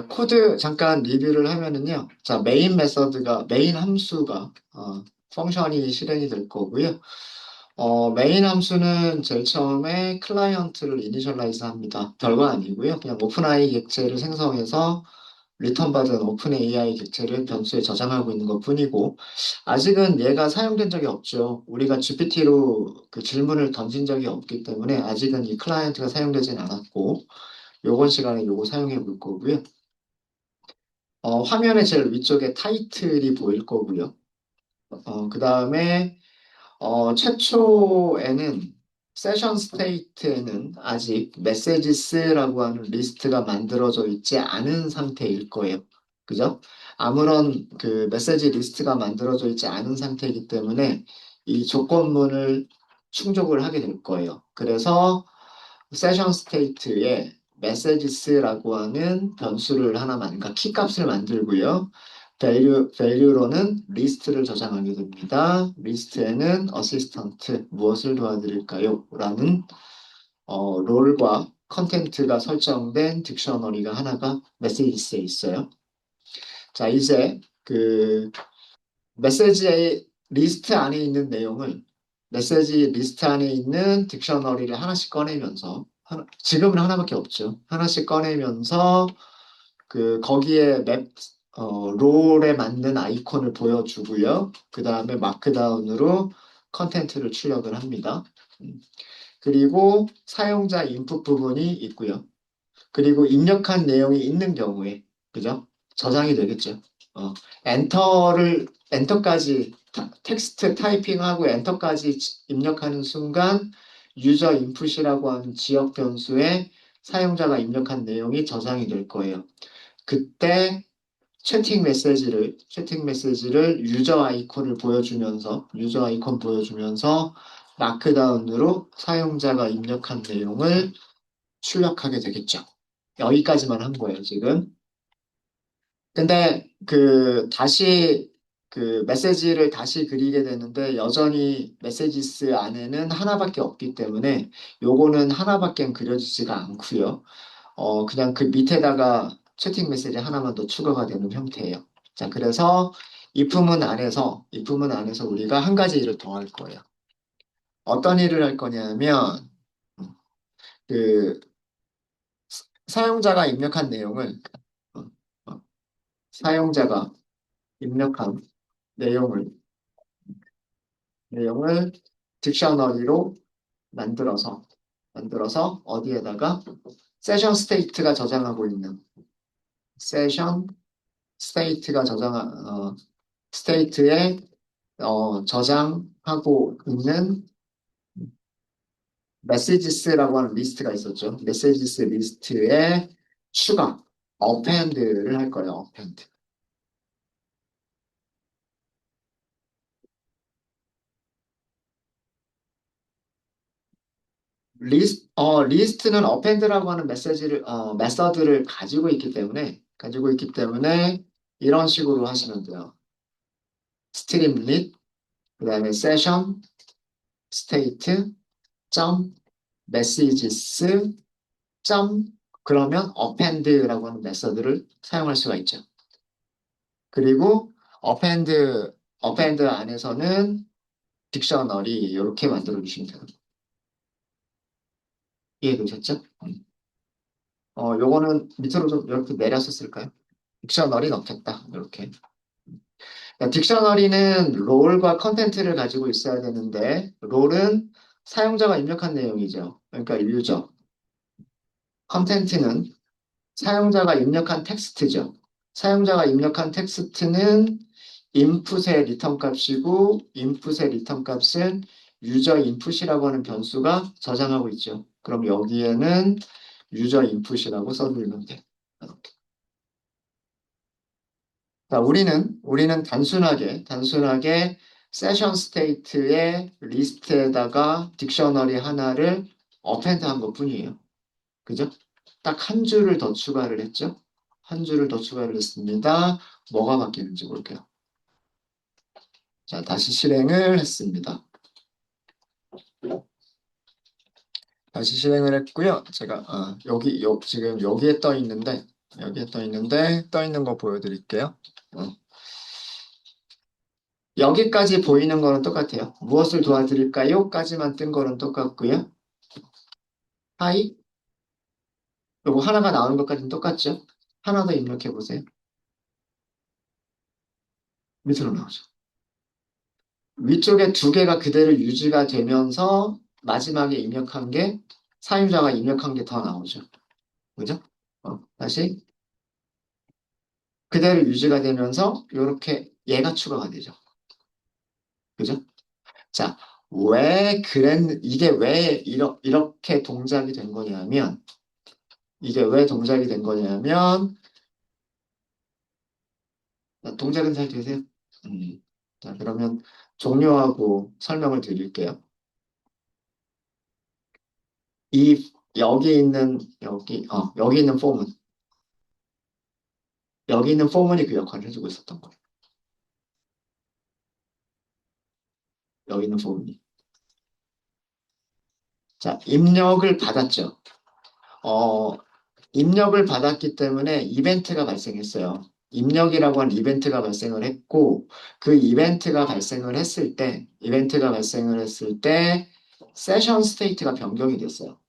코드 잠깐 리뷰를 하면은요. 자, 메인 함수가, 펑션이 실행이 될 거고요. 메인 함수는 제일 처음에 클라이언트를 이니셜라이즈 합니다. 별거 아니고요. 그냥 오픈AI 객체를 생성해서 리턴 받은 오픈AI 객체를 변수에 저장하고 있는 것 뿐이고, 아직은 얘가 사용된 적이 없죠. 우리가 GPT로 그 질문을 던진 적이 없기 때문에 아직은 이 클라이언트가 사용되진 않았고, 요번 시간에 요거 사용해 볼 거고요. 화면의 제일 위쪽에 타이틀이 보일 거고요. 그 다음에 최초에는 세션 스테이트에는 아직 메시지스라고 하는 리스트가 만들어져 있지 않은 상태일 거예요. 그죠? 아무런 그 메시지 리스트가 만들어져 있지 않은 상태이기 때문에 이 조건문을 충족을 하게 될 거예요. 그래서 세션 스테이트에 메시지스라고 하는 변수를 그러니까 키값을 만들고요. value로는 리스트를 저장하게 됩니다. 리스트에는 어시스턴트 무엇을 도와드릴까요? 라는 롤과 컨텐트가 설정된 딕셔너리가 하나가 메시지스에 있어요. 자, 이제 그 메시지의 리스트 안에 있는 내용을 메시지 리스트 안에 있는 딕셔너리를 하나씩 꺼내면서 지금은 하나밖에 없죠. 하나씩 꺼내면서 그 거기에 롤에 맞는 아이콘을 보여주고요. 그 다음에 마크다운으로 컨텐트를 출력을 합니다. 음, 그리고 사용자 인풋 부분이 있고요. 그리고 입력한 내용이 있는 경우에, 그죠? 저장이 되겠죠. 어, 엔터까지, 텍스트 타이핑하고 엔터까지 입력하는 순간, 유저 인풋이라고 하는 지역 변수에 사용자가 입력한 내용이 저장이 될 거예요. 그때 채팅 메시지를 유저 아이콘 보여주면서 마크다운으로 사용자가 입력한 내용을 출력하게 되겠죠. 여기까지만 한 거예요, 지금. 근데 다시 메시지를 다시 그리게 되는데 여전히 메시지스 안에는 하나밖에 없기 때문에 요거는 하나밖에 그려지지가 않고요. 그냥 그 밑에다가 채팅 메시지 하나만 더 추가가 되는 형태예요. 자, 그래서 이 부분 안에서 우리가 한 가지 일을 더 할 거예요. 어떤 일을 할 거냐면, 그, 사용자가 입력한 어, 어, 사용자가 입력한 내용을, 내용을 딕셔너리로 만들어서 어디에다가 세션 스테이트가 저장하고 있는 세션 스테이트가 스테이트에 저장하고 있는 메시지스라고 하는 리스트가 있었죠. 메시지스 리스트에 추가, 어펜드를 할 거예요. 어펜드. 리스트는 어펜드라고 하는 메서드를 가지고 있기 때문에 이런 식으로 하시면 돼요. 스트림릿, 그 다음에 세션, 스테이트, 점, 메시지스, 점, 그러면 append라고 하는 메서드를 사용할 수가 있죠. 그리고 append 안에서는 딕셔너리 이렇게 만들어 주시면 돼요. 이해되셨죠? 요거는 밑으로 좀 이렇게 내려서 쓸까요? 딕셔너리 넣겠다. 이렇게. 딕셔너리는 롤과 컨텐트를 가지고 있어야 되는데 롤은 사용자가 입력한 내용이죠. 그러니까 유저. 컨텐트는 사용자가 입력한 텍스트죠. 사용자가 입력한 텍스트는 인풋의 리턴 값이고 인풋의 리턴 값은 유저 인풋이라고 하는 변수가 저장하고 있죠. 그럼 여기에는 유저 인풋이라고 써주면 돼. 이렇게. 자, 우리는 단순하게 세션 스테이트의 리스트에다가 딕셔너리 하나를 어펜드 한 것뿐이에요. 그죠? 딱 한 줄을 더 추가를 했죠? 한 줄을 더 추가를 했습니다. 뭐가 바뀌는지 볼게요. 자, 다시 실행을 했습니다. 다시 실행을 했고요. 제가 지금 여기에 떠 있는데 여기에 떠 있는데, 떠 있는 거 보여드릴게요. 어. 여기까지 보이는 거는 똑같아요. 무엇을 도와드릴까요? 까지만 뜬 거는 똑같고요. 하이, 요거 하나가 나오는 것까지는 똑같죠? 하나 더 입력해 보세요. 밑으로 나오죠. 위쪽에 두 개가 그대로 유지가 되면서 마지막에 입력한 게 사용자가 입력한 게 더 나오죠. 그죠? 다시 그대로 유지가 되면서 이렇게 얘가 추가가 되죠. 그죠? 자, 이게 왜 이렇게 동작이 된 거냐면, 이게 왜 동작이 된 거냐면, 동작은 잘 되세요? 음. 자, 그러면 종료하고 설명을 드릴게요. 여기 있는 여기 있는 포문이 그 역할을 해주고 있었던 거예요. 여기 있는 포문이. 자, 입력을 받았죠. 어, 입력을 받았기 때문에 이벤트가 발생했어요. 입력이라고 하는 이벤트가 발생을 했고, 그 이벤트가 발생을 했을 때, 세션 스테이트가 변경이 됐어요.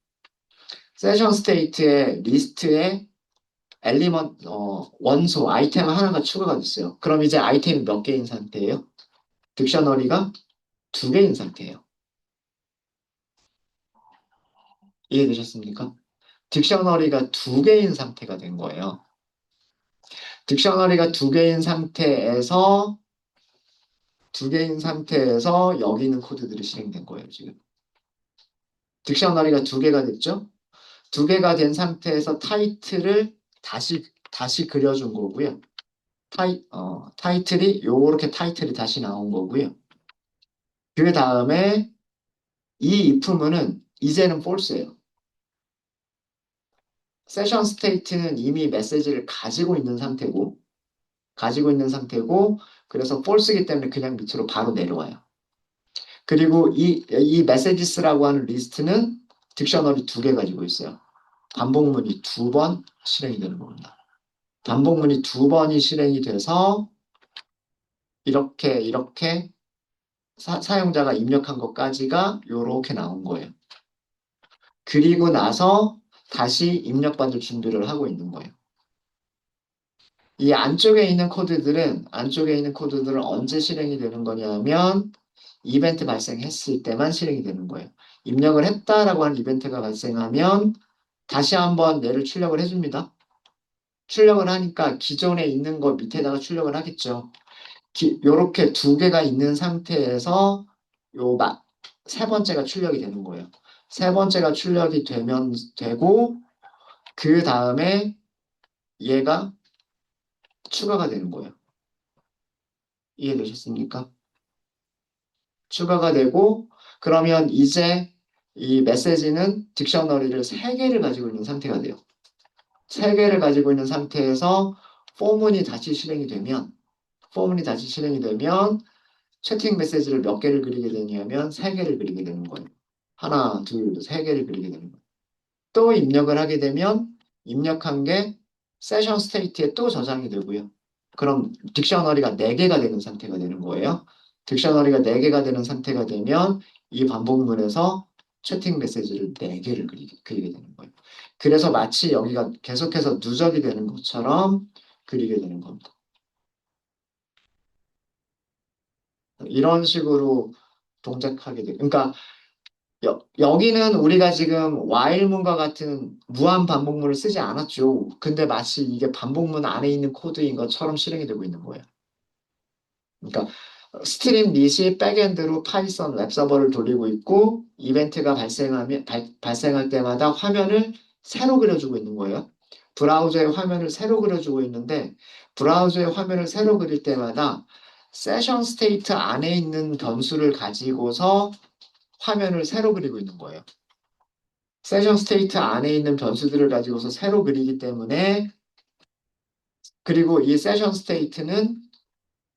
세션 스테이트의 리스트에 원소, 아이템 하나가 추가가 됐어요. 그럼 이제 아이템이 몇 개인 상태예요? 딕셔너리가 두 개인 상태예요. 이해되셨습니까? 딕셔너리가 두 개인 상태가 된 거예요. 딕셔너리가 두 개인 상태에서 여기 있는 코드들이 실행된 거예요, 지금. 딕셔너리가 두 개가 됐죠? 두 개가 된 상태에서 타이틀을 다시 그려준 거고요. 타이틀이, 요렇게 타이틀이 다시 나온 거고요. 그 다음에 이 if문은 이제는 false예요. 세션 스테이트는 이미 메시지를 가지고 있는 상태고, 그래서 false이기 때문에 그냥 밑으로 바로 내려와요. 그리고 이 messages라고 하는 리스트는 딕셔너리 두 개 가지고 있어요. 반복문이 두 번 실행이 되는 겁니다. 반복문이 두 번이 실행이 돼서 이렇게 사용자가 입력한 것까지가 이렇게 나온 거예요. 그리고 나서 다시 입력받을 준비를 하고 있는 거예요. 이 안쪽에 있는 코드들은 언제 실행이 되는 거냐면 이벤트 발생했을 때만 실행이 되는 거예요. 입력을 했다라고 하는 이벤트가 발생하면 다시 한번 얘를 출력을 해줍니다. 출력을 하니까 기존에 있는 거 밑에다가 출력을 하겠죠. 요렇게 두 개가 있는 상태에서 요 세 번째가 출력이 되는 거예요. 세 번째가 출력이 되고 그 다음에 얘가 추가가 되는 거예요. 이해되셨습니까? 추가가 되고 그러면 이제 이 메시지는 딕셔너리를 세개를 가지고 있는 상태가 돼요. 세개를 가지고 있는 상태에서 포문이 다시 실행이 되면 채팅 메시지를 몇 개를 그리게 되냐면 세개를 그리게 되는 거예요. 하나, 둘, 세 개를 그리게 되는 거예요. 또 입력을 하게 되면 입력한 게 세션 스테이트에 또 저장이 되고요. 그럼 딕셔너리가 4개가 되는 상태가 되는 거예요. 딕셔너리가 4개가 되는 상태가 되면 이 반복문에서 채팅 메시지를 4개를 그리게 되는 거예요. 그래서 마치 여기가 계속해서 누적이 되는 것처럼 그리게 되는 겁니다. 이런 식으로 동작하게 돼요. 그러니까 여기는 우리가 지금 while문과 같은 무한 반복문을 쓰지 않았죠. 근데 마치 이게 반복문 안에 있는 코드인 것처럼 실행이 되고 있는 거예요. 그러니까 스트림 릿이 백엔드로 파이썬 웹서버를 돌리고 있고 이벤트가 발생할 때마다 화면을 새로 그려주고 있는 거예요. 브라우저의 화면을 새로 그려주고 있는데 브라우저의 화면을 새로 그릴 때마다 세션 스테이트 안에 있는 변수를 가지고서 화면을 새로 그리고 있는 거예요. 세션 스테이트 안에 있는 변수들을 가지고서 새로 그리기 때문에 그리고 이 세션 스테이트는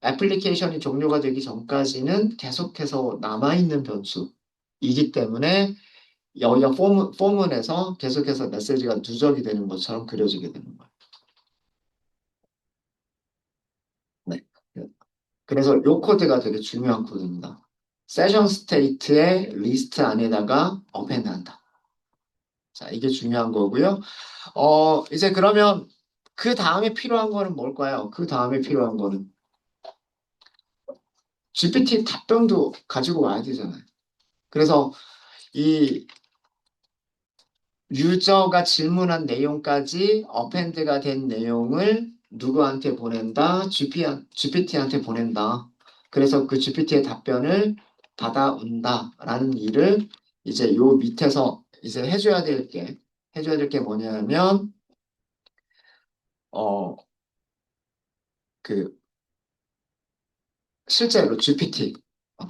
애플리케이션이 종료가 되기 전까지는 계속해서 남아있는 변수이기 때문에 여기가 포문에서 계속해서 메시지가 누적이 되는 것처럼 그려지게 되는 거예요. 그래서 요 코드가 되게 중요한 코드입니다. 세션 스테이트의 리스트 안에다가 append 한다. 자, 이게 중요한 거고요. 이제 그러면 그 다음에 필요한 거는 뭘까요? 그 다음에 필요한 거는 GPT 답변도 가지고 와야 되잖아요. 그래서 이 유저가 질문한 내용까지 어펜드가 된 내용을 누구한테 보낸다? GPT한테 보낸다. 그래서 그 GPT의 답변을 받아온다라는 일을 이제 요 밑에서 이제 해줘야 될 게 뭐냐면, 어, 그, 실제로 GPT, 어,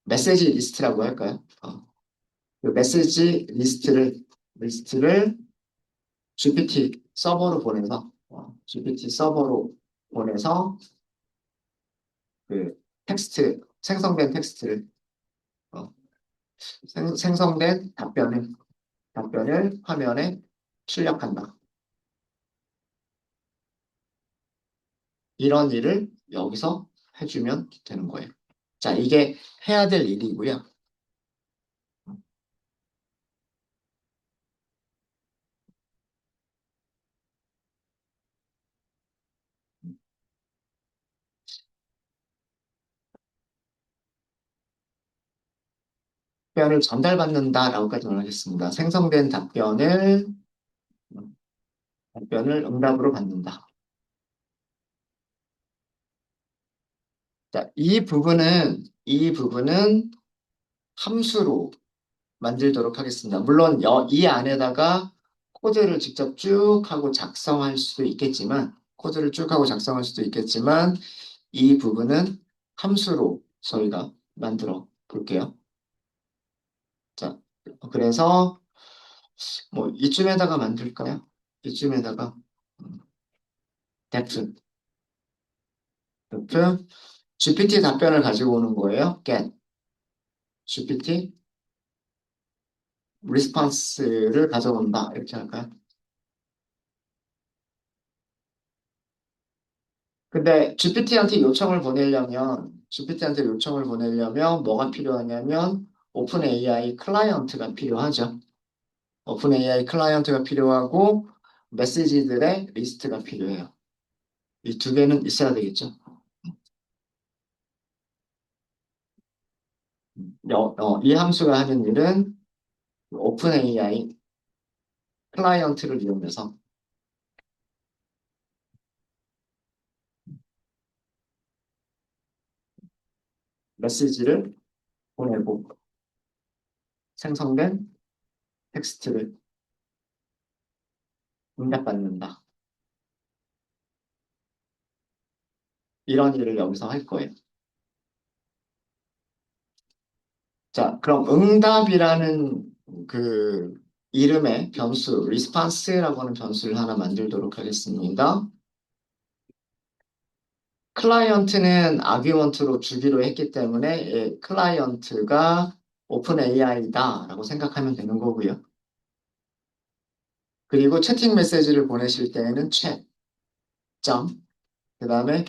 메시지 리스트라고 할까요? 그 메시지 리스트를 GPT 서버로 보내서 GPT 서버로 보내서 그 생성된 텍스트를 어, 생성된 답변을 화면에 출력한다. 이런 일을 여기서 해주면 되는 거예요. 자, 이게 해야 될 일이고요. 답변을 전달받는다라고까지 말하겠습니다. 생성된 답변을 응답으로 받는다. 자, 이 부분은 함수로 만들도록 하겠습니다. 물론 이 안에다가 코드를 쭉 하고 작성할 수도 있겠지만, 이 부분은 함수로 저희가 만들어 볼게요. 자, 그래서 뭐 이쯤에다가 만들까요? 이쯤에다가 def, def, GPT 답변을 가지고 오는 거예요. get, GPT response를 가져온다. 이렇게 할까요? 근데 GPT한테 요청을 보내려면 뭐가 필요하냐면 오픈 AI 클라이언트가 필요하죠. 오픈 AI 클라이언트가 필요하고 메시지들의 리스트가 필요해요. 이 두 개는 있어야 되겠죠. 이 함수가 하는 일은 오픈 AI 클라이언트를 이용해서 메시지를 보내고 생성된 텍스트를 응답받는다. 이런 일을 여기서 할 거예요. 자, 그럼 응답이라는 그 이름의 변수, response라고 하는 변수를 하나 만들도록 하겠습니다. 클라이언트는 아규먼트로 주기로 했기 때문에 클라이언트가 오픈 AI다라고 생각하면 되는 거고요. 그리고 채팅 메시지를 보내실 때에는 chat, 점, 그 다음에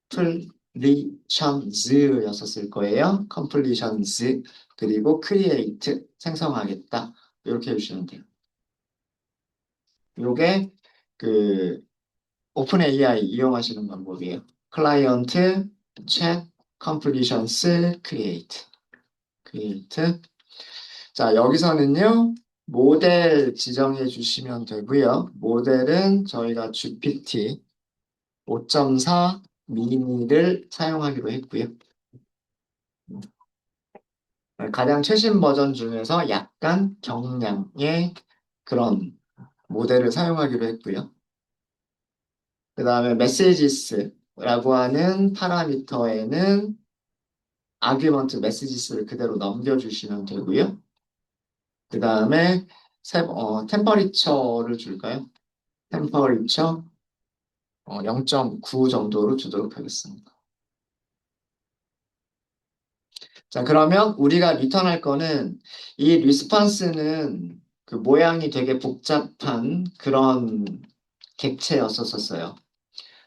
completations였었을 거예요. completions, 그리고 create, 생성하겠다. 이렇게 해주시면 돼요. 요게 그 오픈 AI 이용하시는 방법이에요. 클라이언트, chat, completions, create. 자, 여기서는요, 모델 지정해 주시면 되고요. 모델은 저희가 GPT 5.4 미니를 사용하기로 했고요. 가장 최신 버전 중에서 약간 경량의 그런 모델을 사용하기로 했고요. 그 다음에 messages라고 하는 파라미터에는 아규먼트 메시지스를 그대로 넘겨주시면 되고요. 그 다음에 템퍼리처를 줄까요? 템퍼리처 0.9 정도로 주도록 하겠습니다. 자, 그러면 우리가 리턴할 거는 이 리스판스는 그 모양이 되게 복잡한 그런 객체였었어요.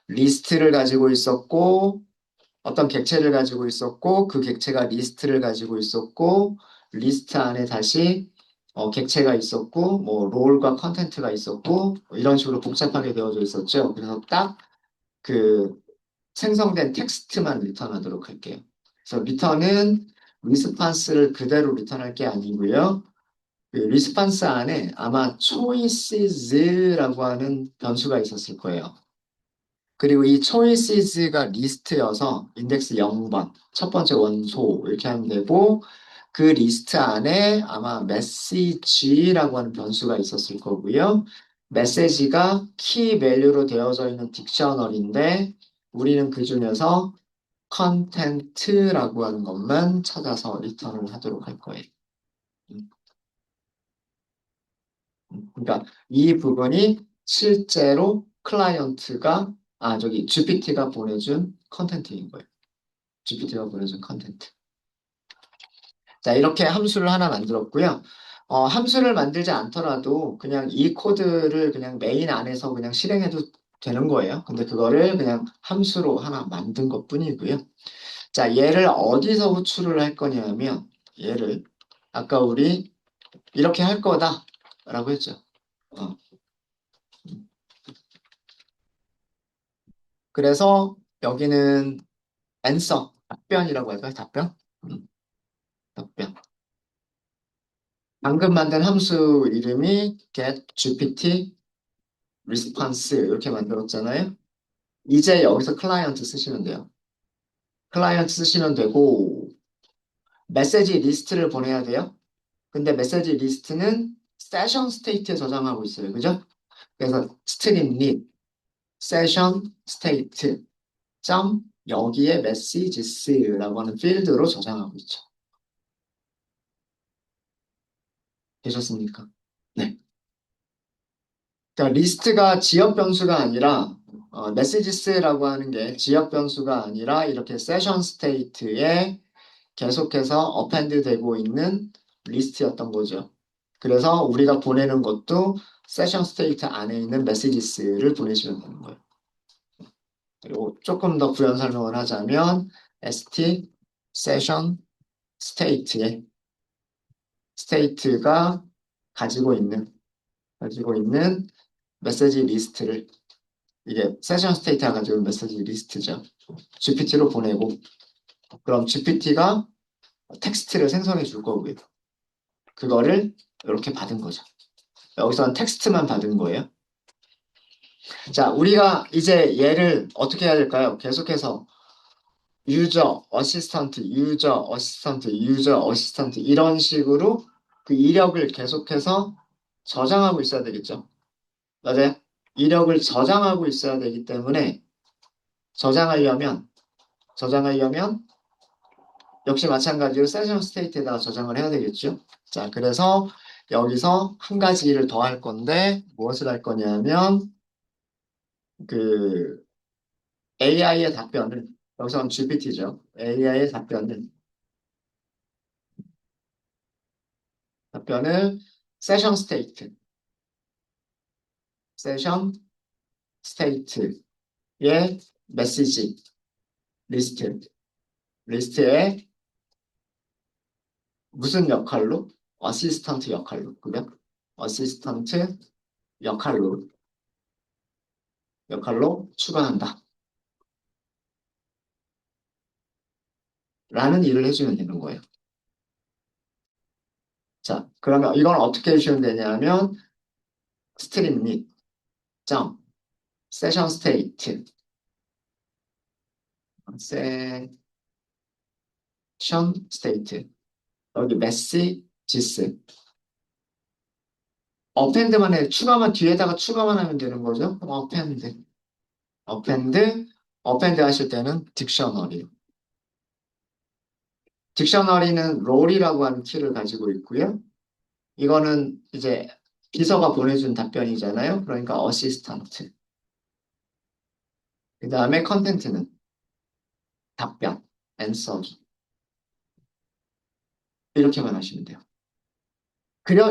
리스트를 가지고 있었고, 어떤 객체를 가지고 있었고, 그 객체가 리스트를 가지고 있었고, 리스트 안에 다시 객체가 있었고, 뭐 롤과 컨텐트가 있었고, 뭐 이런 식으로 복잡하게 되어져 있었죠. 그래서 딱 그 생성된 텍스트만 리턴하도록 할게요. 그래서 리턴은 리스판스를 그대로 리턴할 게 아니고요. 그 리스판스 안에 아마 choices라고 하는 변수가 있었을 거예요. 그리고 이 choices가 리스트여서 인덱스 0번, 첫 번째 원소 이렇게 하면 되고 그 리스트 안에 아마 message라고 하는 변수가 있었을 거고요. 메시지가 키 밸류로 되어져 있는 딕셔너리인데 우리는 그 중에서 content라고 하는 것만 찾아서 리턴을 하도록 할 거예요. 음, 그러니까 이 부분이 실제로 클라이언트가 저기 GPT가 보내준 컨텐츠인 거예요. GPT가 보내준 컨텐츠. 자, 이렇게 함수를 하나 만들었고요. 함수를 만들지 않더라도 그냥 이 코드를 그냥 메인 안에서 그냥 실행해도 되는 거예요. 근데 그거를 그냥 함수로 하나 만든 것 뿐이고요. 자, 얘를 어디서 호출을 할 거냐면 얘를 아까 우리 이렇게 할 거다라고 했죠. 어, 그래서 여기는 answer, 답변이라고 할까요? 답변? 음, 답변. 방금 만든 함수 이름이 get GPT response 이렇게 만들었잖아요. 이제 여기서 클라이언트 쓰시면 돼요. 클라이언트 쓰시면 되고 메시지 리스트를 보내야 돼요. 근데 메시지 리스트는 세션 스테이트에 저장하고 있어요. 그죠? 그래서 스트림 릿 세션 스테이트 점 여기에 messages라고 하는 필드로 저장하고 있죠. 되셨습니까? 네. 그러니까 리스트가 지역 변수가 아니라 messages라고 하는 게 지역 변수가 아니라 이렇게 세션 스테이트에 계속해서 append 되고 있는 리스트였던 거죠. 그래서 우리가 보내는 것도 세션 스테이트 안에 있는 messages를 보내시면 되는 거예요. 그리고 조금 더 부연 설명을 하자면 st 세션 스테이트에 스테이트가 가지고 있는 메시지 리스트를 이게 세션 스테이트가 가지고 있는 메시지 리스트죠. GPT로 보내고 그럼 GPT가 텍스트를 생성해 줄 거고요. 그거를 이렇게 받은 거죠. 여기서는 텍스트만 받은 거예요. 자, 우리가 이제 얘를 어떻게 해야 될까요? 계속해서 유저 어시스턴트 이런 식으로 그 이력을 계속해서 저장하고 있어야 되겠죠. 맞아요? 이력을 저장하고 있어야 되기 때문에 저장하려면 저장하려면 역시 마찬가지로 세션 스테이트에다가 저장을 해야 되겠죠. 자, 그래서 여기서 한 가지 일을 더 할 건데 무엇을 할 거냐면 그 AI의 답변을 여기서는 GPT죠. AI의 답변을 세션 스테이트, 세션 스테이트의 메시지 리스트에 무슨 역할로? 어시스턴트 역할로, 그죠? 어시스턴트 역할로 추가한다. 라는 일을 해주면 되는 거예요. 자, 그러면 이건 어떻게 해주시면 되냐면 스트림 및 점, 세션 스테이트, 세션 스테이트, 여기 메시지스, 어펜드만 해, 뒤에다가 추가만 하면 되는 거죠. 어펜드, 어펜드 하실 때는 딕셔너리. 딕셔너리는 롤이라고 하는 키를 가지고 있고요. 이거는 이제 비서가 보내준 답변이잖아요. 그러니까 어시스턴트. 그 다음에 컨텐츠는 답변, answer. 이렇게만 하시면 돼요.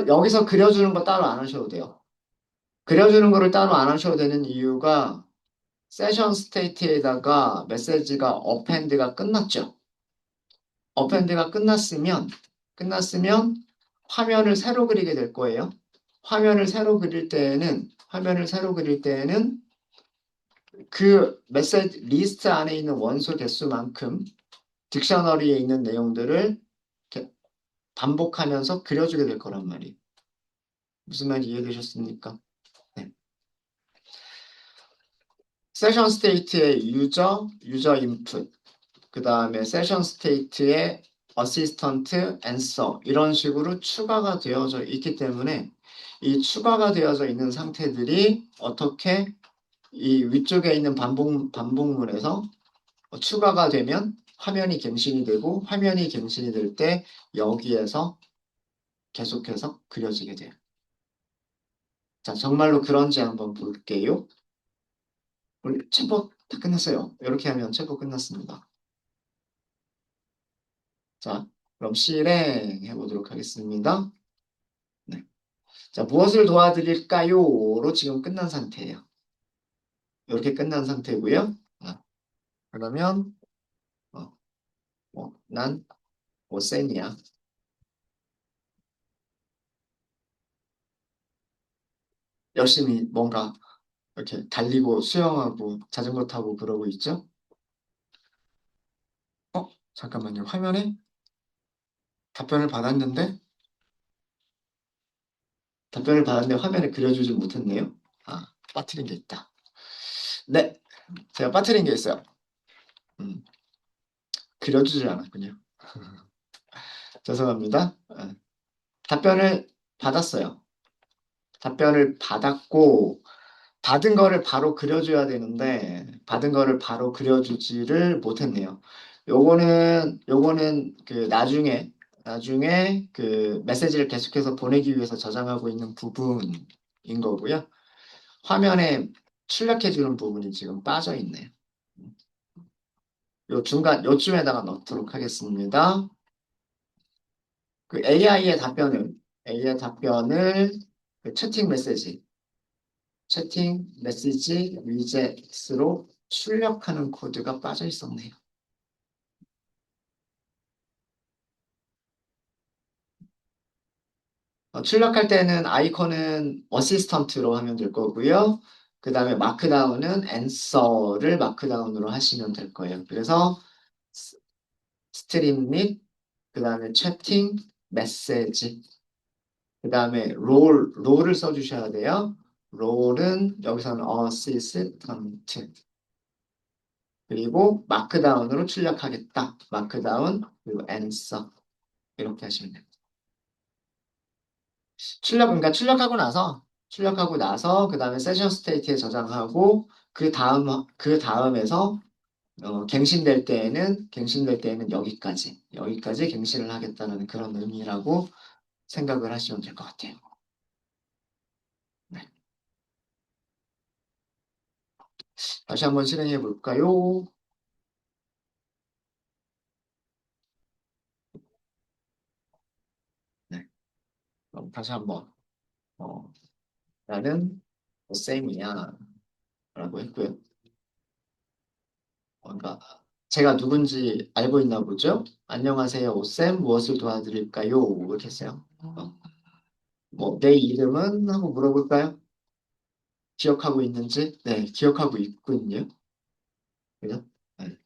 여기서 그려주는 거 따로 안 하셔도 돼요. 그려주는 거를 따로 안 하셔도 되는 이유가 세션 스테이트에다가 메시지가 어펜드가 끝났죠. 어펜드가 끝났으면 화면을 새로 그리게 될 거예요. 화면을 새로 그릴 때에는 그 메시지 리스트 안에 있는 원소 개수만큼 딕셔너리에 있는 내용들을 이렇게 반복하면서 그려주게 될 거란 말이에요. 무슨 말인지 이해되셨습니까? 네. 세션 스테이트의 유저 인풋, 그 다음에 세션 스테이트의 어시스턴트 앤서 이런 식으로 추가가 되어져 있기 때문에 이 추가가 되어져 있는 상태들이 어떻게 이 위쪽에 있는 반복문에서 추가가 되면 화면이 갱신이 되고 화면이 갱신이 될 때 여기에서 계속해서 그려지게 돼요. 자, 정말로 그런지 한번 볼게요. 우리 체포 다 끝났어요. 이렇게 하면 체포 끝났습니다. 자, 그럼 실행해 보도록 하겠습니다. 네. 자, 무엇을 도와드릴까요?로 지금 끝난 상태예요. 이렇게 끝난 상태고요. 그러면 난 오센이야. 열심히 뭔가 이렇게 달리고 수영하고 자전거 타고 그러고 있죠? 잠깐만요. 화면에 답변을 받았는데 화면에 그려주지 못했네요. 빠뜨린 게 있다. 네, 제가 빠뜨린 게 있어요. 음, 그려주질 않았군요. 죄송합니다. 답변을 받았어요. 답변을 받았고 받은 거를 바로 그려줘야 되는데 받은 거를 바로 그려주지를 못했네요. 요거는 그 나중에 그 메시지를 계속해서 보내기 위해서 저장하고 있는 부분인 거고요. 화면에 출력해 주는 부분이 지금 빠져 있네요. 요 중간 요쯤에다가 넣도록 하겠습니다. 그 AI의 답변을 그 채팅 메시지 위젯으로 출력하는 코드가 빠져 있었네요. 출력할 때는 아이콘은 어시스턴트로 하면 될 거고요. 그 다음에 마크다운은 앤서를 마크다운으로 하시면 될 거예요. 그래서 스트림 및 그 다음에 채팅 메시지 그 다음에 롤을 써주셔야 돼요. 롤은 여기서는 어시스턴트 그리고 마크다운으로 출력하겠다. 마크다운 그리고 앤서 이렇게 하시면 됩니다. 그러니까 출력하고 나서 그 다음에 세션 스테이트에 저장하고 그 다음에서 갱신될 때에는 여기까지 갱신을 하겠다는 그런 의미라고 생각을 하시면 될 것 같아요. 네. 다시 한번 실행해 볼까요? 네. 그럼 다시 한번 어, 나는 쌤이야 라고 했고요. 그러니까 제가 누군지 알고 있나 보죠? 안녕하세요, 오쌤. 무엇을 도와드릴까요? 이렇게 했어요. 내 이름은? 하고 물어볼까요? 기억하고 있는지? 네, 기억하고 있군요. 그죠? 네.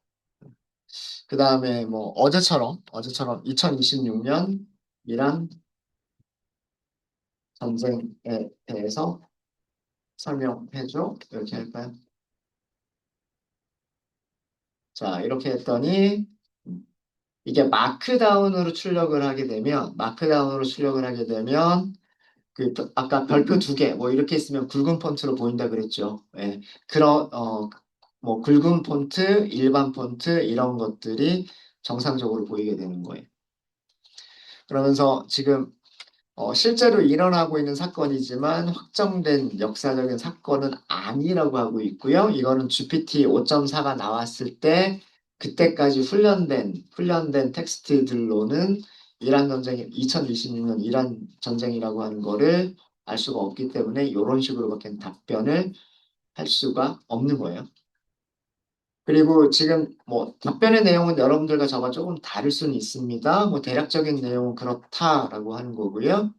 그 다음에 어제처럼 2026년 이란 전쟁에 대해서 설명해줘. 이렇게 할까요? 자, 이렇게 했더니 이게 마크다운으로 출력을 하게 되면 아까 별표 두 개, 뭐 이렇게 있으면 굵은 폰트로 보인다 그랬죠. 예. 뭐 굵은 폰트, 일반 폰트 이런 것들이 정상적으로 보이게 되는 거예요. 그러면서 지금 실제로 일어나고 있는 사건이지만 확정된 역사적인 사건은 아니라고 하고 있고요. 이거는 GPT 5.4가 나왔을 때 그때까지 훈련된 텍스트들로는 2026년 이란 전쟁이라고 하는 거를 알 수가 없기 때문에 이런 식으로밖에 답변을 할 수가 없는 거예요. 그리고 지금 뭐 답변의 내용은 여러분들과 저가 조금 다를 수는 있습니다. 뭐 대략적인 내용은 그렇다라고 하는 거고요.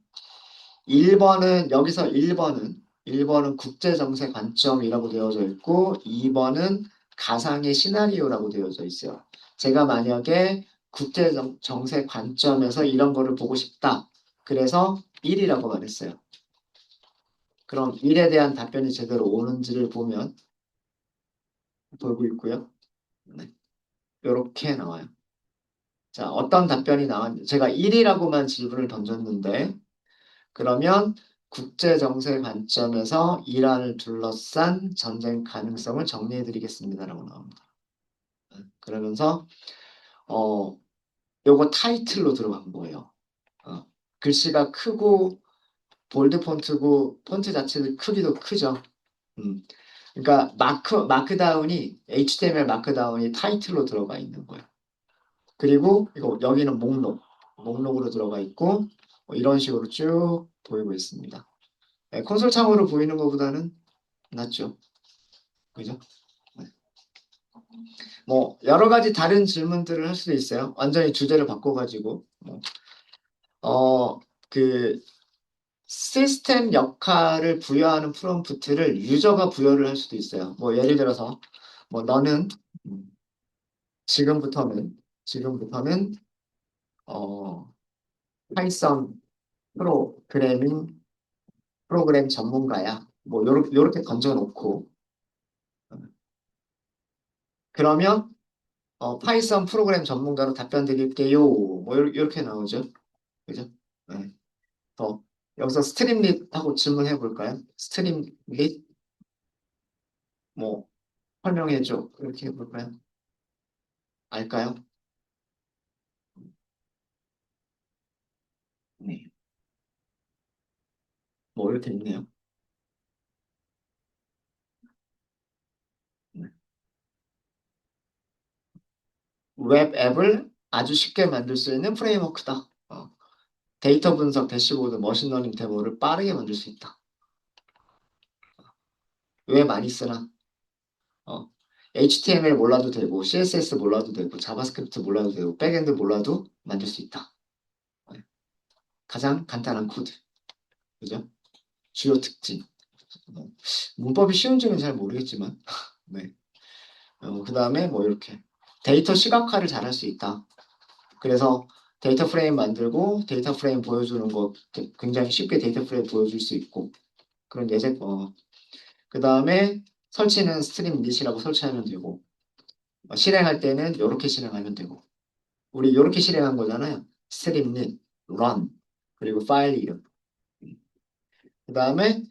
1번은 여기서 1번은 국제 정세 관점이라고 되어져 있고 2번은 가상의 시나리오라고 되어져 있어요. 제가 만약에 국제 정세 관점에서 이런 거를 보고 싶다. 그래서 1이라고 말했어요. 그럼 1에 대한 답변이 제대로 오는지를 보면 보고 있고요. 네. 이렇게 나와요. 자, 어떤 답변이 나왔는지 제가 1이라고만 질문을 던졌는데 그러면 국제 정세 관점에서 이란을 둘러싼 전쟁 가능성을 정리해 드리겠습니다라고 나옵니다. 그러면서 어 요거 타이틀로 들어간 거예요. 어, 글씨가 크고 볼드 폰트고 폰트 자체도 크기도 크죠. 음. 그러니까 마크다운이 HTML 마크다운이 타이틀로 들어가 있는 거예요. 그리고 이거 여기는 목록으로 들어가 있고 이런 식으로 쭉 보이고 있습니다. 네, 콘솔 창으로 보이는 것보다는 낫죠. 그죠? 네. 뭐 여러 가지 다른 질문들을 할 수도 있어요. 완전히 주제를 바꿔가지고 어, 그 시스템 역할을 부여하는 프롬프트를 유저가 부여를 할 수도 있어요. 뭐 예를 들어서 뭐 너는 음, 지금부터는 어, 파이썬 프로그램 전문가야. 뭐 요렇게 던져놓고 그러면 파이썬 프로그램 전문가로 답변 드릴게요. 뭐 요렇게 나오죠. 그죠? 네. 더 여기서 스트림릿하고 질문해 볼까요? 스트림릿 뭐 설명해줘. 이렇게 해볼까요? 알까요? 네. 뭐 이렇게 있네요. 네. 웹 앱을 아주 쉽게 만들 수 있는 프레임워크다. 데이터 분석, 대시보드, 머신러닝 데모를 빠르게 만들 수 있다. 왜 많이 쓰나? 어, HTML 몰라도 되고, CSS 몰라도 되고, 자바스크립트 몰라도 되고, 백엔드 몰라도 만들 수 있다. 네. 가장 간단한 코드. 그죠? 주요 특징. 어, 문법이 쉬운지는 잘 모르겠지만, 네. 그 다음에 뭐 이렇게. 데이터 시각화를 잘 할 수 있다. 그래서 데이터 프레임 만들고 데이터 프레임 보여주는 거 굉장히 쉽게 데이터 프레임 보여줄 수 있고 그런 그 다음에 설치는 스트림 닛이라고 설치하면 되고 실행할 때는 이렇게 실행하면 되고 우리 이렇게 실행한 거잖아요. 스트림 닛, run 그리고 파일 이름 그 다음에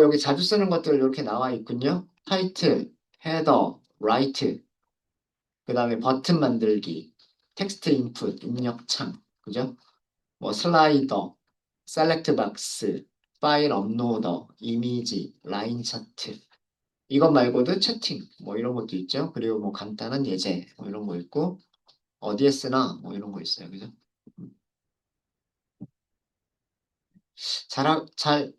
여기 자주 쓰는 것들 이렇게 나와 있군요. 타이틀, 헤더, 라이트 그 다음에 버튼 만들기 텍스트 인풋, 입력창 그죠? 뭐 슬라이더, 셀렉트 박스, 파일 업로더, 이미지, 라인 차트. 이것 말고도 채팅, 뭐 이런 것도 있죠. 그리고 뭐 간단한 예제, 뭐 이런 거 있고, 어디에 쓰나, 뭐 이런 거 있어요. 그죠? 음. 잘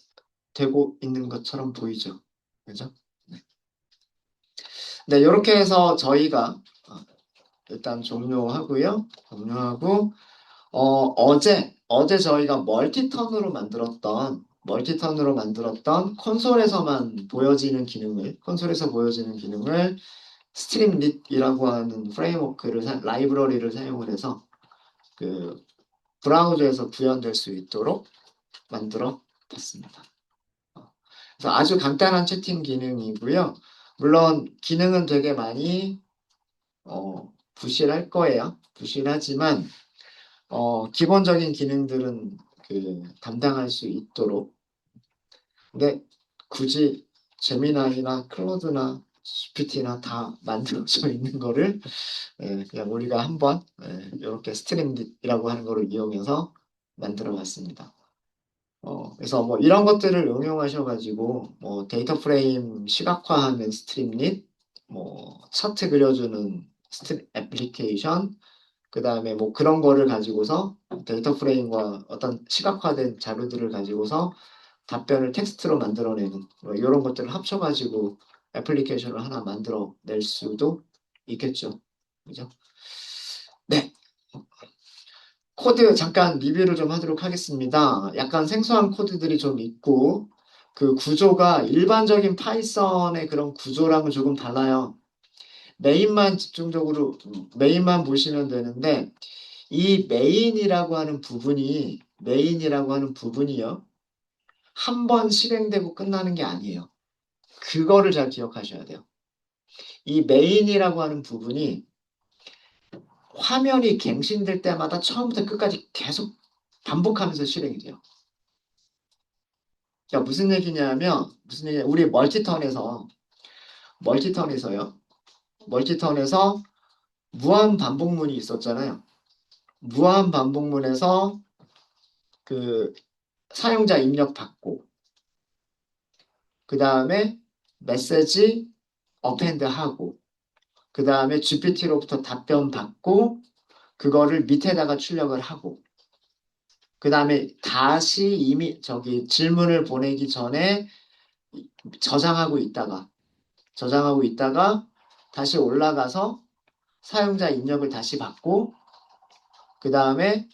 되고 있는 것처럼 보이죠. 그죠? 네. 네, 이렇게 해서 저희가 일단 종료하고요. 종료하고, 어제 저희가 멀티턴으로 만들었던 콘솔에서 보여지는 기능을 스트림릿이라고 하는 라이브러리를 사용을 해서 그 브라우저에서 구현될 수 있도록 만들어 봤습니다. 그래서 아주 간단한 채팅 기능이고요. 물론 기능은 되게 많이 부실할 거예요. 부실하지만 기본적인 기능들은 담당할 수 있도록. 근데 굳이 제미나이나 클로드나 GPT나 다 만들어져 있는 거를 그냥 우리가 한번 이렇게 스트림이라고 하는 거를 이용해서 만들어 봤습니다. 그래서 뭐 이런 것들을 응용하셔가지고 뭐 데이터 프레임 시각화하는 스트림릿, 뭐 차트 그려주는 애플리케이션, 그 다음에 뭐 그런 거를 가지고서 데이터 프레임과 어떤 시각화된 자료들을 가지고서 답변을 텍스트로 만들어내는 뭐 이런 것들을 합쳐가지고 애플리케이션을 하나 만들어낼 수도 있겠죠. 그죠? 네. 코드 잠깐 리뷰를 좀 하도록 하겠습니다. 약간 생소한 코드들이 좀 있고, 그 구조가 일반적인 파이썬의 그런 구조랑은 조금 달라요. 메인만 보시면 되는데, 이 메인이라고 하는 부분이요. 한 번 실행되고 끝나는 게 아니에요. 그거를 잘 기억하셔야 돼요. 이 메인이라고 하는 부분이 화면이 갱신될 때마다 처음부터 끝까지 계속 반복하면서 실행이 돼요. 자, 무슨 얘기냐, 우리 멀티턴에서요. 멀티턴에서 무한 반복문이 있었잖아요. 무한 반복문에서 그 사용자 입력 받고, 그 다음에 메시지 어펜드 하고, 그 다음에 GPT로부터 답변 받고, 그거를 밑에다가 출력을 하고, 그 다음에 다시 이미 저기 질문을 보내기 전에 저장하고 있다가, 저장하고 있다가 다시 올라가서 사용자 입력을 다시 받고, 그 다음에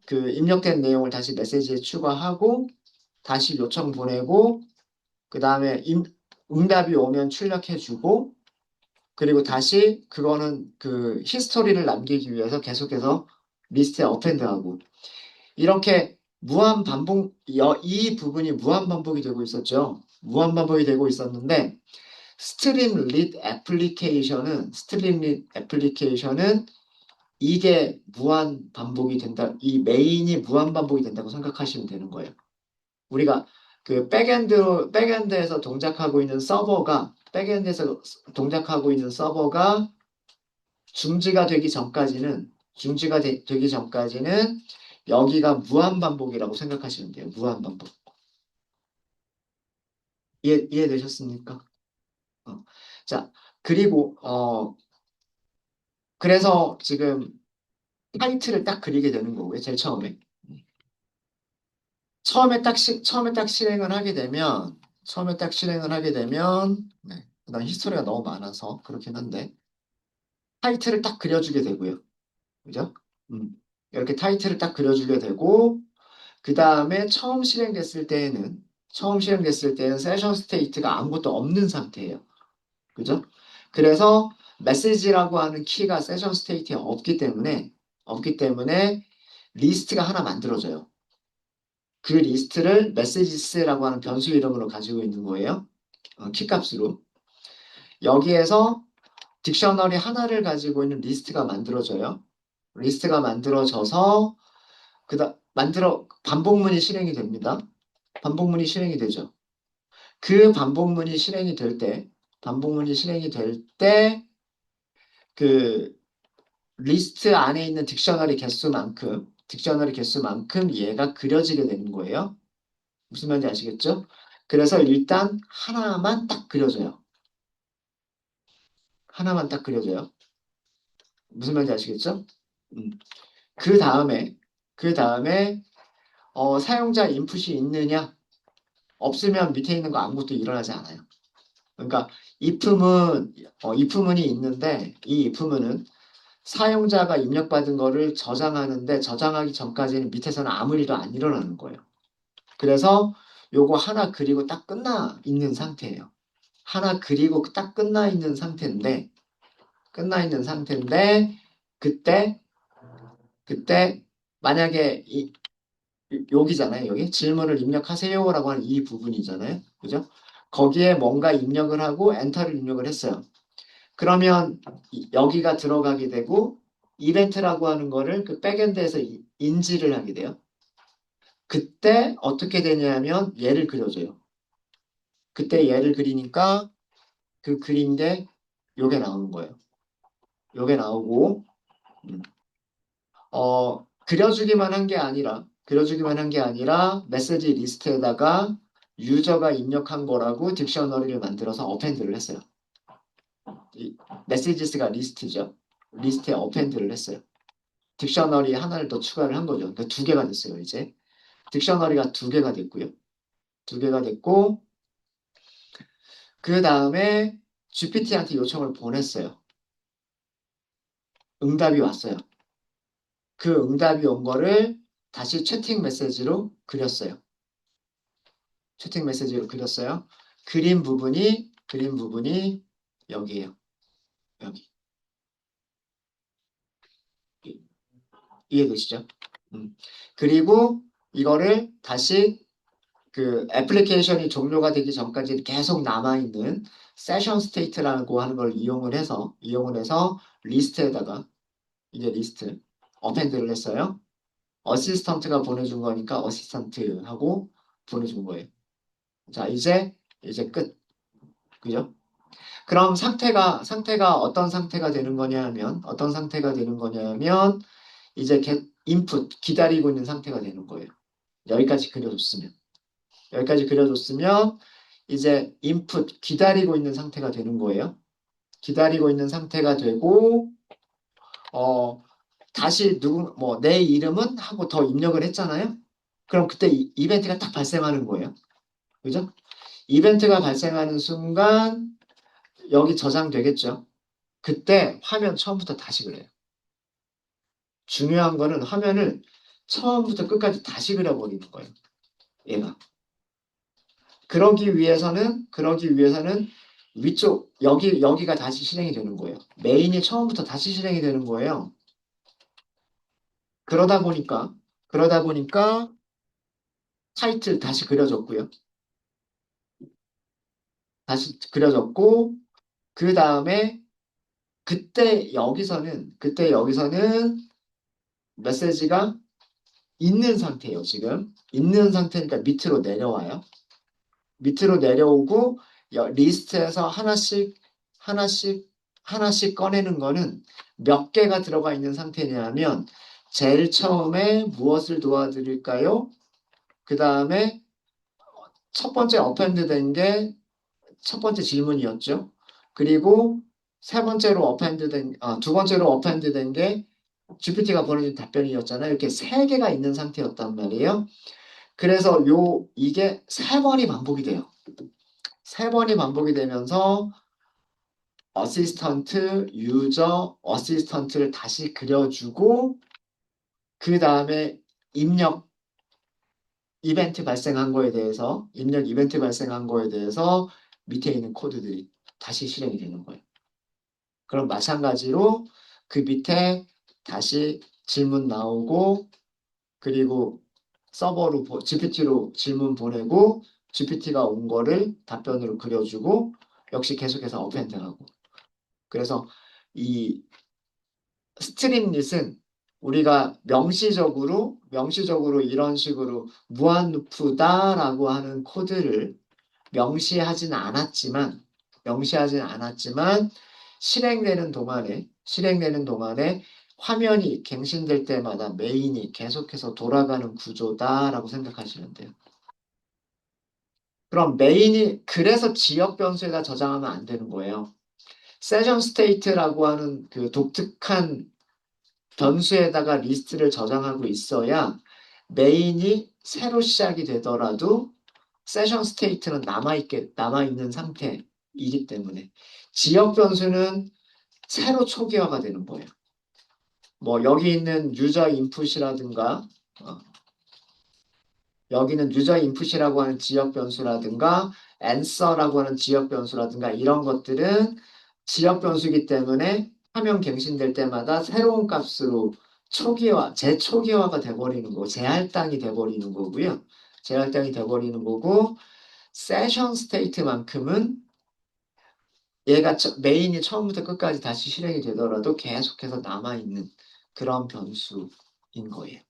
그 입력된 내용을 다시 메시지에 추가하고, 다시 요청 보내고, 그 다음에 응답이 오면 출력해주고, 그리고 다시 그거는 그 히스토리를 남기기 위해서 계속해서 리스트에 어펜드하고, 이렇게 이 부분이 무한 반복이 되고 있었죠. 무한 반복이 되고 있었는데, 스트림 릿 애플리케이션은 이게 무한 반복이 된다. 이 메인이 무한 반복이 된다고 생각하시면 되는 거예요. 우리가 그 백엔드에서 동작하고 있는 백엔드에서 동작하고 있는 서버가 되기 전까지는 여기가 무한 반복이라고 생각하시면 돼요. 무한 반복. 이해되셨습니까? 어. 자, 그리고, 그래서 지금 타이틀을 딱 그리게 되는 거고요. 제일 처음에. 처음에 딱 실행을 하게 되면, 네. 그다음 히스토리가 너무 많아서 그렇긴 한데, 타이틀을 딱 그려주게 되고요. 그죠? 음. 이렇게 타이틀을 딱 그려주게 되고, 그 다음에 처음 실행됐을 때는 세션 스테이트가 아무것도 없는 상태예요. 그죠? 그래서 메시지라고 하는 키가 세션 스테이트에 없기 때문에 리스트가 하나 만들어져요. 그 리스트를 메시지스라고 하는 변수 이름으로 가지고 있는 거예요. 키값으로. 여기에서 딕셔너리 하나를 가지고 있는 리스트가 만들어져요. 리스트가 만들어져서 반복문이 실행이 됩니다. 반복문이 실행이 되죠. 그 반복문이 실행이 될 때, 그 리스트 안에 있는 딕셔너리 개수만큼 얘가 그려지게 되는 거예요. 무슨 말인지 아시겠죠? 그래서 일단 하나만 딱 그려줘요. 하나만 딱 그려줘요. 무슨 말인지 아시겠죠? 음. 그 다음에, 그 다음에, 사용자 인풋이 있느냐? 없으면 밑에 있는 거 아무것도 일어나지 않아요. 그러니까 if문이 있는데 이 if문은 사용자가 입력받은 거를 저장하는데 저장하기 전까지는 밑에서는 아무 일도 안 일어나는 거예요. 그래서 요거 하나 그리고 딱 끝나 있는 상태예요. 하나 그리고 딱 끝나 있는 상태인데 그때 그때 만약에 여기잖아요. 여기 질문을 입력하세요라고 하는 이 부분이잖아요. 그죠? 거기에 뭔가 입력을 하고 엔터를 입력을 했어요. 그러면 여기가 들어가게 되고 이벤트라고 하는 거를 그 백엔드에서 인지를 하게 돼요. 그때 어떻게 되냐면 얘를 그려줘요. 그때 얘를 그리니까 그 그린 게 요게 나오는 거예요. 요게 나오고 음, 그려주기만 한 게 아니라 메시지 리스트에다가 유저가 입력한 거라고 딕셔너리를 만들어서 어펜드를 했어요. 이 메시지스가 리스트죠. 리스트에 어펜드를 했어요. 딕셔너리 하나를 더 추가를 한 거죠. 그러니까 두 개가 됐어요, 이제. 딕셔너리가 두 개가 됐고요. 두 개가 됐고, 그 다음에 GPT한테 요청을 보냈어요. 응답이 왔어요. 그 응답이 온 거를 다시 채팅 메시지로 그렸어요. 채팅 메시지로 그렸어요. 그린 부분이 여기에요. 여기. 이- 이해되시죠? 음. 그리고 이거를 다시 그 애플리케이션이 종료가 되기 전까지 계속 남아있는 세션 스테이트라고 하는 걸 이용을 해서 리스트에다가 이게 리스트 어펜드를 했어요. 어시스턴트가 보내준 거니까 어시스턴트하고 보내준 거예요. 자, 이제 끝. 그죠? 그럼 상태가 어떤 상태가 되는 거냐면 이제 인풋 기다리고 있는 상태가 되는 거예요. 여기까지 그려줬으면. 여기까지 그려줬으면 이제 인풋 기다리고 있는 상태가 되는 거예요. 기다리고 있는 상태가 되고 어 다시 뭐 내 이름은 하고 더 입력을 했잖아요. 그럼 그때 이벤트가 딱 발생하는 거예요. 그죠? 이벤트가 발생하는 순간 여기 저장되겠죠. 그때 화면 처음부터 다시 그래요. 중요한 거는 화면을 처음부터 끝까지 다시 그려버리는 거예요. 얘가. 그러기 위해서는 위쪽, 여기가 다시 실행이 되는 거예요. 메인이 처음부터 다시 실행이 되는 거예요. 그러다 보니까 타이틀 다시 그려졌고요. 다시 그려졌고, 그 다음에 그때 여기서는 메시지가 있는 상태예요, 지금. 있는 상태니까 밑으로 내려와요. 밑으로 내려오고 리스트에서 하나씩 하나씩 꺼내는 거는 몇 개가 들어가 있는 상태냐면 제일 처음에 무엇을 도와드릴까요? 그 다음에 첫 번째 어펜드 된 게 첫 번째 질문이었죠. 그리고 두 번째로 어펜드 된 게 GPT가 보내준 답변이었잖아요. 이렇게 세 개가 있는 상태였단 말이에요. 그래서 이게 세 번이 반복이 돼요. 세 번이 반복이 되면서 어시스턴트, 유저, 어시스턴트를 다시 그려주고 그 다음에 입력 이벤트 발생한 거에 대해서 밑에 있는 코드들이 다시 실행이 되는 거예요. 그럼 마찬가지로 그 밑에 다시 질문 나오고 그리고 GPT로 질문 보내고 GPT가 온 거를 답변으로 그려주고 역시 계속해서 어펜드하고 그래서 이 스트림릿은 우리가 명시적으로 이런 식으로 무한 루프다라고 하는 코드를 명시하진 않았지만 실행되는 동안에 화면이 갱신될 때마다 메인이 계속해서 돌아가는 구조다라고 생각하시면 돼요. 그럼 그래서 지역 변수에다 저장하면 안 되는 거예요. 세션 스테이트라고 하는 그 독특한 변수에다가 리스트를 저장하고 있어야 메인이 새로 시작이 되더라도 세션 스테이트는 남아있는 상태이기 때문에 지역 변수는 새로 초기화가 되는 거예요. 뭐 여기 있는 어, 여기는 유저 인풋이라고 하는 지역 변수라든가 answer라고 하는 지역 변수라든가 이런 것들은 지역 변수이기 때문에 화면 갱신될 때마다 새로운 값으로 재초기화가 돼버리는 거고 재할당이 돼버리는 거고요. 재할당이 돼버리는 거고 세션 스테이트만큼은 메인이 처음부터 끝까지 다시 실행이 되더라도 계속해서 남아있는 그런 변수인 거예요.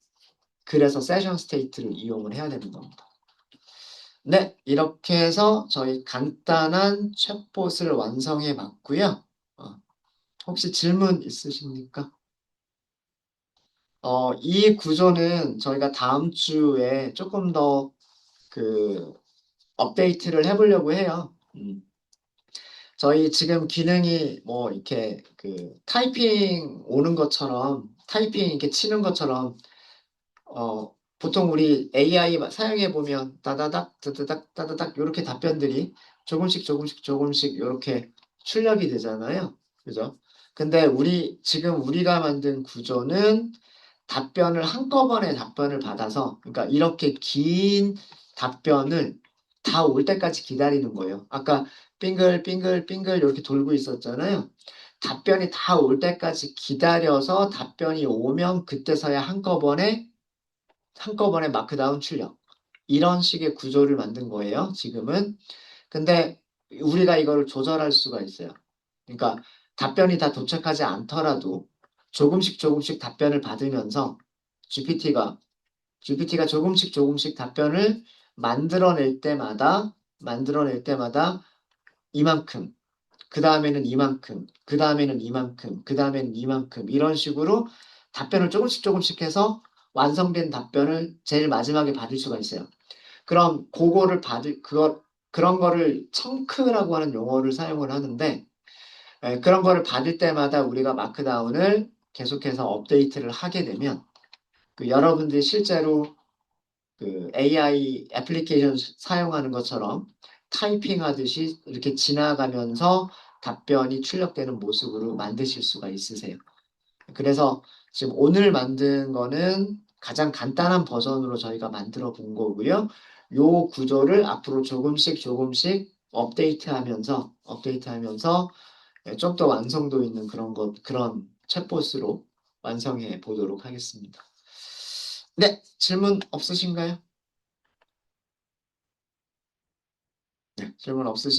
그래서 세션 스테이트를 이용을 해야 되는 겁니다. 네, 이렇게 해서 저희 간단한 챗봇을 완성해 봤고요. 어, 혹시 질문 있으십니까? 이 구조는 저희가 다음 주에 조금 더 그 업데이트를 해보려고 해요. 저희 지금 기능이 뭐 이렇게 그 타이핑 이렇게 치는 것처럼 보통 우리 AI 사용해 보면 따다닥 따다닥 따다닥 이렇게 답변들이 조금씩 이렇게 출력이 되잖아요. 그죠? 근데 지금 우리가 만든 구조는 답변을 한꺼번에 답변을 받아서, 그러니까 이렇게 긴 답변을 다 올 때까지 기다리는 거예요. 아까 빙글빙글빙글 이렇게 돌고 있었잖아요. 답변이 다 올 때까지 기다려서 답변이 오면 그때서야 한꺼번에 마크다운 출력. 이런 식의 구조를 만든 거예요, 지금은. 근데 우리가 이거를 조절할 수가 있어요. 그러니까 답변이 다 도착하지 않더라도 조금씩 조금씩 답변을 받으면서 GPT가 조금씩 답변을 만들어낼 때마다 이만큼, 그 다음에는 이만큼, 그 다음에는 이만큼, 그 다음에는 이만큼 이런 식으로 답변을 조금씩 해서 완성된 답변을 제일 마지막에 받을 수가 있어요. 그럼 그런 거를 청크라고 하는 용어를 사용을 하는데 그런 거를 받을 때마다 우리가 마크다운을 계속해서 업데이트를 하게 되면 여러분들이 실제로 그 AI 애플리케이션 사용하는 것처럼 타이핑 하듯이 이렇게 지나가면서 답변이 출력되는 모습으로 만드실 수가 있으세요. 그래서 지금 오늘 만든 거는 가장 간단한 버전으로 저희가 만들어 본 거고요. 요 구조를 앞으로 조금씩 업데이트하면서 좀 더 완성도 있는 그런 챗봇으로 완성해 보도록 하겠습니다. 네, 질문 없으신가요? 네, 질문 없으신